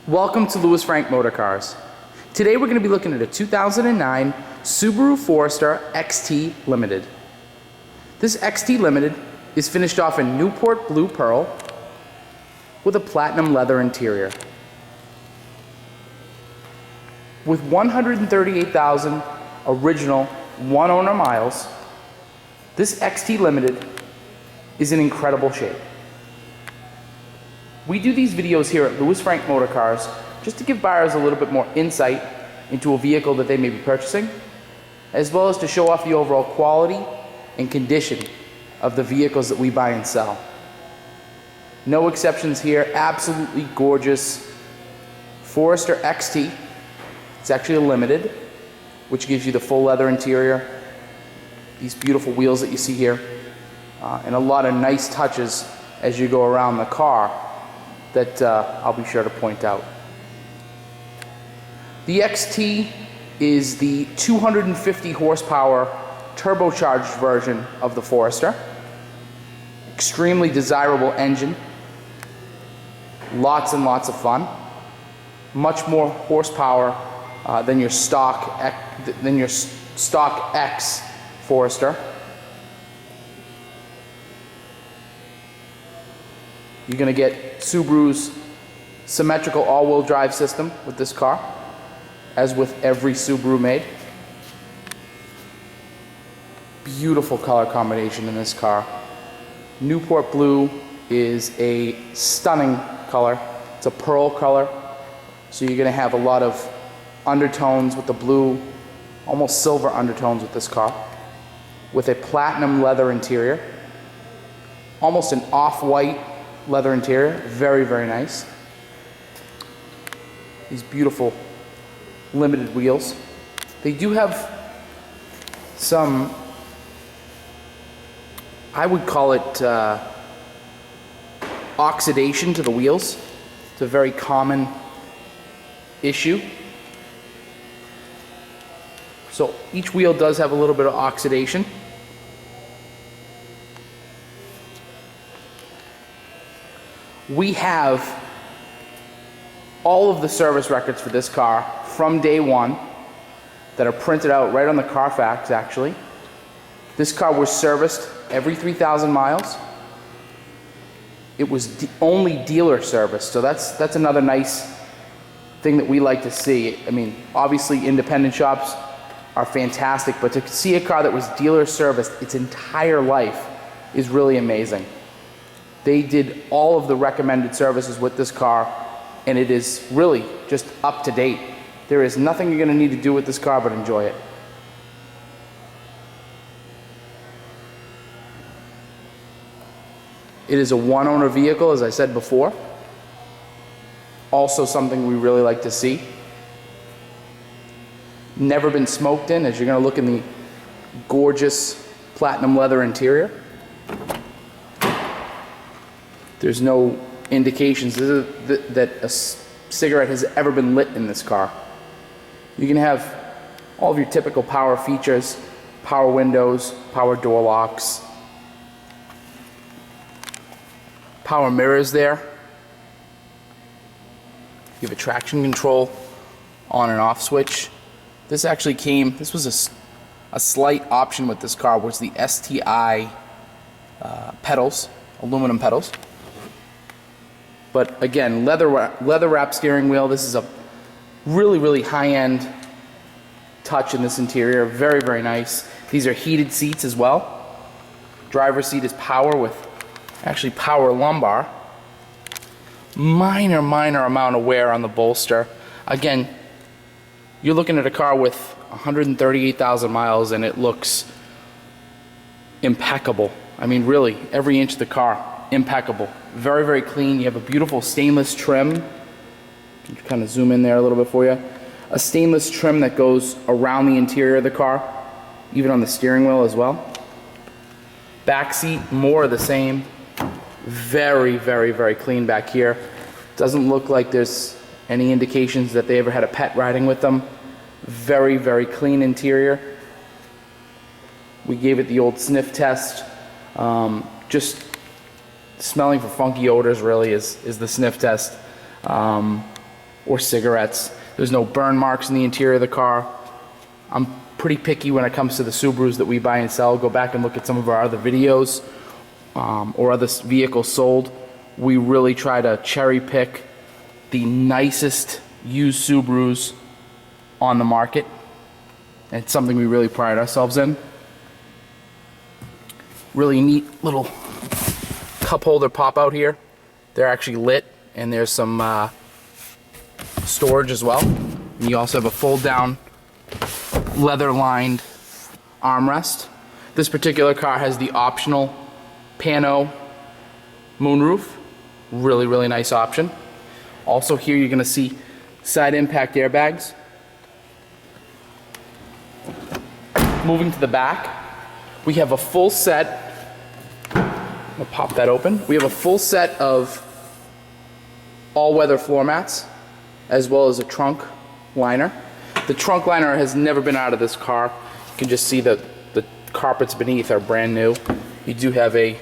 Welcome to Louis Frank Motorcars. Today we're going to be looking at a 2009 Subaru Forester XT Limited. This XT Limited is finished off in Newport Blue Pearl with a platinum leather interior. With 138,000 original one-owner miles, this XT Limited is in incredible shape. We do these videos here at Louis Frank Motorcars just to give buyers a little bit more insight into a vehicle that they may be purchasing, as well as to show off the overall quality and condition of the vehicles that we buy and sell. No exceptions here, absolutely gorgeous Forester XT. It's actually a limited, which gives you the full leather interior, these beautiful wheels that you see here, and a lot of nice touches as you go around the car that I'll be sure to point out. The XT is the 250 horsepower turbocharged version of the Forester. Extremely desirable engine. Lots and lots of fun. Much more horsepower than your stock X Forester. You're going to get Subaru's symmetrical all-wheel drive system with this car, as with every Subaru made. Beautiful color combination in this car. Newport Blue is a stunning color. It's a pearl color, so you're going to have a lot of undertones with the blue, almost silver undertones with this car, with a platinum leather interior, almost an off-white leather interior. Very, very nice. These beautiful limited wheels. They do have some, I would call it oxidation to the wheels. It's a very common issue. So each wheel does have a little bit of oxidation. We have all of the service records for this car from day one that are printed out right on the Carfax, actually. This car was serviced every 3,000 miles. It was only dealer service, so that's another nice thing that we like to see. I mean, obviously independent shops are fantastic, but to see a car that was dealer serviced its entire life is really amazing. They did all of the recommended services with this car, and it is really just up to date. There is nothing you're going to need to do with this car but enjoy it. It is a one-owner vehicle, as I said before. Also something we really like to see. Never been smoked in, as you're going to look in the gorgeous platinum leather interior. There's no indications that a cigarette has ever been lit in this car. You can have all of your typical power features, power windows, power door locks, power mirrors there. You have a traction control on and off switch. This actually came, this was a slight option with this car, was the STI pedals, aluminum pedals. But again, leather wrap steering wheel. This is a really, really high-end touch in this interior. Very, very nice. These are heated seats as well. Driver's seat is power with actually power lumbar. Minor amount of wear on the bolster. Again, you're looking at a car with 138,000 miles and it looks impeccable. I mean, really, every inch of the car, impeccable. Very, very clean. You have a beautiful stainless trim. Kind of zoom in there a little bit for you. A stainless trim that goes around the interior of the car, even on the steering wheel as well. Back seat, more of the same. Very, very, very clean back here. Doesn't look like there's any indications that they ever had a pet riding with them. Very, very clean interior. We gave it the old sniff test. Just smelling for funky odors really is the sniff test. or cigarettes. There's no burn marks in the interior of the car. I'm pretty picky when it comes to the Subarus that we buy and sell. Go back and look at some of our other videos or other vehicles sold. We really try to cherry pick the nicest used Subarus on the market. And it's something we really pride ourselves in. Really neat little cup holder pop out here. They're actually lit, and there's some storage as well. And you also have a fold down leather lined armrest. This particular car has the optional pano moonroof. Really, really nice option. Also here you're gonna see side impact airbags. Moving to the back, we have a full set. I'm gonna pop that open. We have a full set of all-weather floor mats, as well as a trunk liner. The trunk liner has never been out of this car. You can just see that the carpets beneath are brand new. You do have a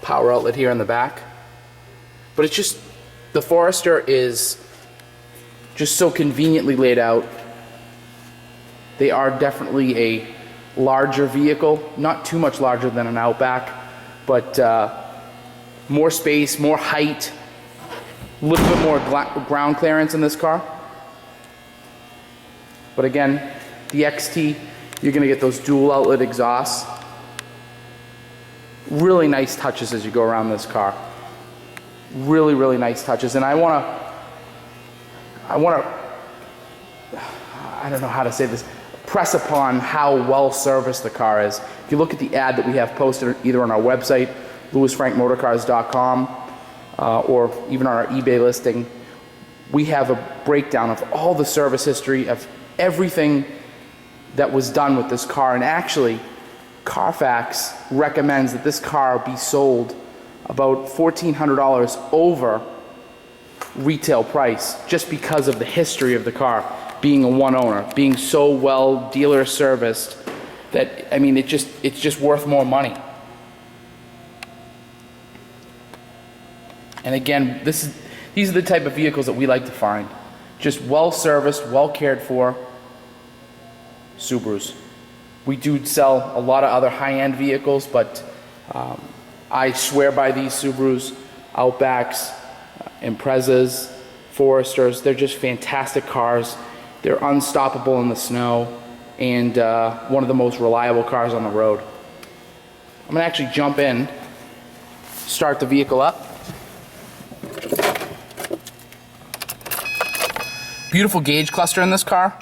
power outlet here in the back. But it's just, the Forester is just so conveniently laid out. They are definitely a larger vehicle, not too much larger than an Outback, but more space, more height, a little bit more ground clearance in this car. But again, the XT, you're gonna get those dual outlet exhausts. Really nice touches as you go around this car. Really, really nice touches. And I don't know how to say this, press upon how well serviced the car is. If you look at the ad that we have posted either on our website, lewisfrankmotorcars.com, or even on our eBay listing, we have a breakdown of all the service history of everything that was done with this car. And actually, Carfax recommends that this car be sold about $1,400 over retail price, just because of the history of the car, being a one owner, being so well dealer serviced, that, I mean, it's just worth more money. And again, these are the type of vehicles that we like to find. Just well serviced, well cared for Subarus. We do sell a lot of other high-end vehicles, but I swear by these Subarus, Outbacks, Imprezas, Foresters. They're just fantastic cars. They're unstoppable in the snow, and one of the most reliable cars on the road. I'm gonna actually jump in, start the vehicle up. Beautiful gauge cluster in this car.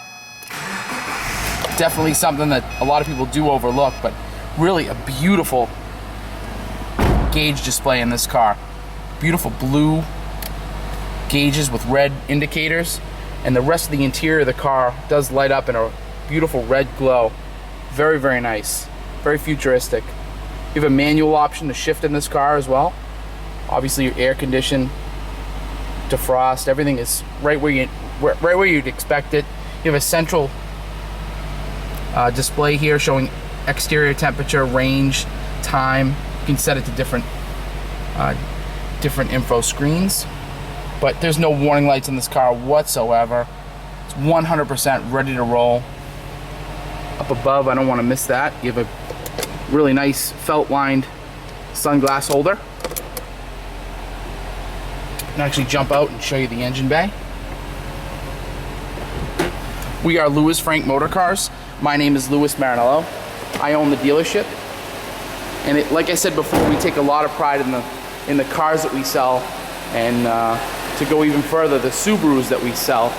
Definitely something that a lot of people do overlook, but really a beautiful gauge display in this car. Beautiful blue gauges with red indicators, and the rest of the interior of the car does light up in a beautiful red glow. Very, very nice. Very futuristic. You have a manual option to shift in this car as well. Obviously your air condition, defrost, everything is right where you'd expect it. You have a central display here showing exterior temperature, range, time. You can set it to different info screens, but there's no warning lights in this car whatsoever. It's 100% ready to roll. Up above, I don't want to miss that, you have a really nice felt-lined sunglass holder. I can actually jump out and show you the engine bay. We are Lewis Frank Motorcars. My name is Louis Marinello. I own the dealership, and like I said before, we take a lot of pride in the cars that we sell, and to go even further, the Subarus that we sell.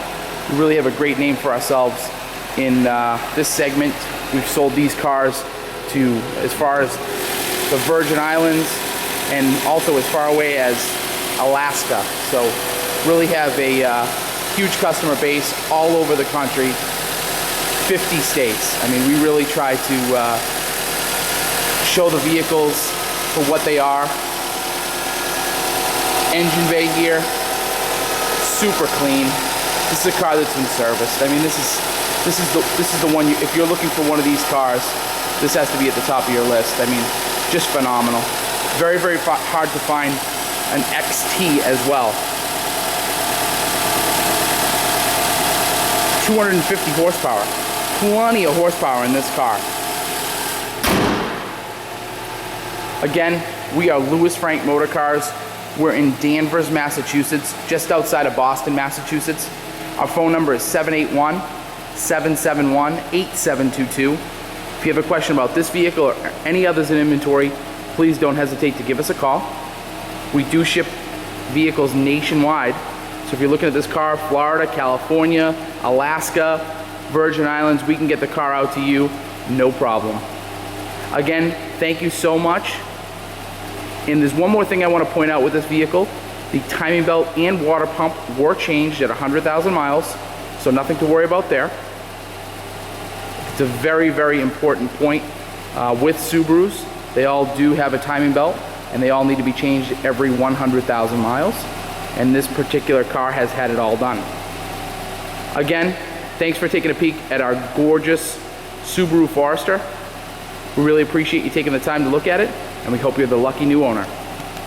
We really have a great name for ourselves in this segment. We've sold these cars to as far as the Virgin Islands and also as far away as Alaska. So really have a huge customer base all over the country, 50 states. I mean, we really try to show the vehicles for what they are. Engine bay here, super clean. This is a car that's been serviced. I mean, this is the one if you're looking for one of these cars, this has to be at the top of your list. I mean, just phenomenal. Very, very hard to find an XT as well. 250 horsepower. Plenty of horsepower in this car. Again, we are Louis Frank Motorcars. We're in Danvers, Massachusetts, just outside of Boston, Massachusetts. Our phone number is 781-771-8722. If you have a question about this vehicle or any others in inventory, please don't hesitate to give us a call. We do ship vehicles nationwide. So if you're looking at this car, Florida, California, Alaska, Virgin Islands, we can get the car out to you, no problem. Again, thank you so much. And there's one more thing I want to point out with this vehicle. The timing belt and water pump were changed at 100,000 miles, so nothing to worry about there. It's a very, very important point. With Subarus, they all do have a timing belt, and they all need to be changed every 100,000 miles. And this particular car has had it all done. Again, thanks for taking a peek at our gorgeous Subaru Forester. We really appreciate you taking the time to look at it, and we hope you're the lucky new owner.